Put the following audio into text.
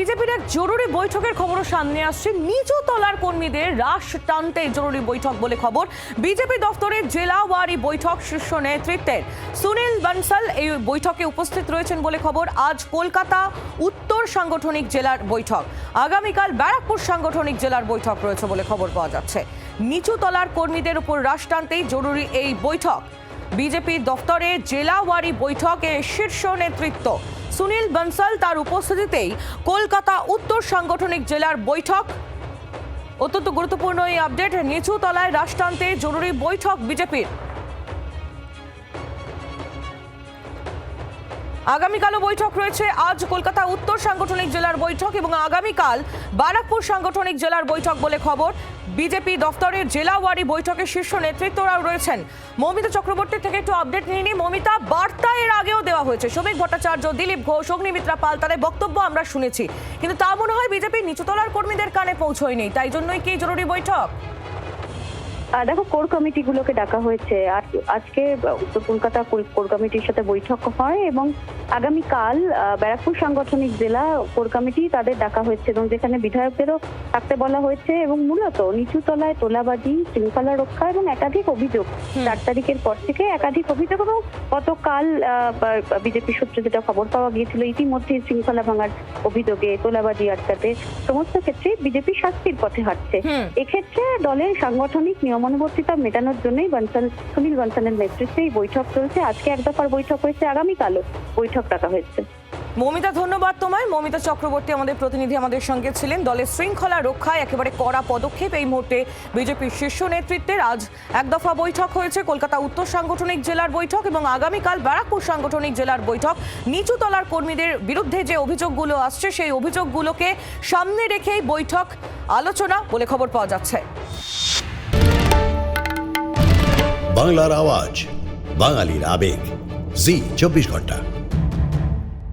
বিজেপির এক জরুরি বৈঠকের খবরও সামনে আসছে। নিচু তলার কর্মীদের রাশ টানতে জরুরি বৈঠক বলে খবর। বিজেপি দফতরের জেলাওয়ারি বৈঠক শীর্ষ নেতৃত্বের সুনীল বানসাল এই বৈঠকে উপস্থিত রয়েছেন বলে খবর। আজ কলকাতা উত্তর সাংগঠনিক জেলার বৈঠক, আগামীকাল ব্যারাকপুর সাংগঠনিক জেলার বৈঠক রয়েছে বলে খবর পাওয়া যাচ্ছে। নিচু তলার কর্মীদের উপর রাশ টানতেই জরুরি এই বৈঠক। বিজেপি দফতরে জেলাওয়ারি বৈঠকে শীর্ষ নেতৃত্ব সুনীল বানসাল তার উপস্থিতিতেই কলকাতা উত্তর সাংগঠনিক জেলার বৈঠক। অত্যন্ত গুরুত্বপূর্ণ এই আপডেট। নিচু তলায় রাশ টানতে জরুরি বৈঠক বিজেপির। আগামীকালও বৈঠক রয়েছে। আজ কলকাতা উত্তর সাংগঠনিক জেলার বৈঠক এবং আগামীকাল ব্যারাকপুর সাংগঠনিক জেলার বৈঠক বলে খবর। বিজেপি দফতরের জেলাওয়ারি বৈঠকে শীর্ষ নেতৃত্বরাও রয়েছেন। মৌমিতা চক্রবর্তী থেকে একটু আপডেট নিয়ে নিই। মৌমিতা, বার্তা এর আগেও দেওয়া হয়েছে, শ্রমিক ভট্টাচার্য, দিলীপ ঘোষ, অগ্নিমিত্রা পাল, তাদের বক্তব্য আমরা শুনেছি, কিন্তু তা মনে হয় বিজেপির নিচুতলার কর্মীদের কানে পৌঁছয়নি, তাই জন্যই কি জরুরি বৈঠক? দেখো, কোর কমিটিগুলোকে ডাকা হয়েছে। আর আজকে উত্তর কলকাতা কোর কমিটির সাথে বৈঠক হয় এবং আগামীকাল ব্যারাকপুর সাংগঠনিক জেলা কোর কমিটি তাদের ডাকা হয়েছে এবং যেখানে বিধায়কদেরও থাকতে বলা হয়েছে এবং মূলত নিচু তলায় তোলাবাজি, শৃঙ্খলা রক্ষা এবং একাধিক অভিযোগ 4 তারিখের পর থেকে একাধিক অভিযোগ এবং গতকাল বিজেপি সূত্রে যেটা খবর পাওয়া গিয়েছিল ইতিমধ্যে শৃঙ্খলা ভাঙার অভিযোগে, তোলাবাজি আটকাতে সমস্ত ক্ষেত্রে বিজেপি শাস্তির পথে হাঁটছে। এক্ষেত্রে দলের সাংগঠনিক নিয়মানুবর্তিতা মেটানোর জন্যই সুনীল বানসালের নেতৃত্বে এই বৈঠক চলছে। আজকে এক দফার বৈঠক হয়েছে, আগামীকালও বৈঠক ডাকা হয়েছে। মৌমিতা, ধন্যবাদ তোমায়। মৌমিতা চক্রবর্তী আমাদের প্রতিনিধি আমাদের সঙ্গে ছিলেন। দলের শৃঙ্খলা রক্ষায় একেবারে কড়া পদক্ষেপ এই মুহূর্তে বিজেপির শীর্ষ নেতৃত্বের। আজ এক দফা বৈঠক হয়েছে, কলকাতা উত্তর সাংগঠনিক জেলার বৈঠক এবং আগামীকাল ব্যারাকপুর সাংগঠনিক জেলার বৈঠক। নিচু তলার কর্মীদের বিরুদ্ধে যে অভিযোগগুলো আসছে সেই অভিযোগগুলোকে সামনে রেখেই বৈঠক আলোচনা বলে খবর পাওয়া যাচ্ছে। বাংলার আওয়াজ, বাঙালির আবেগ, জি 24 ঘন্টা।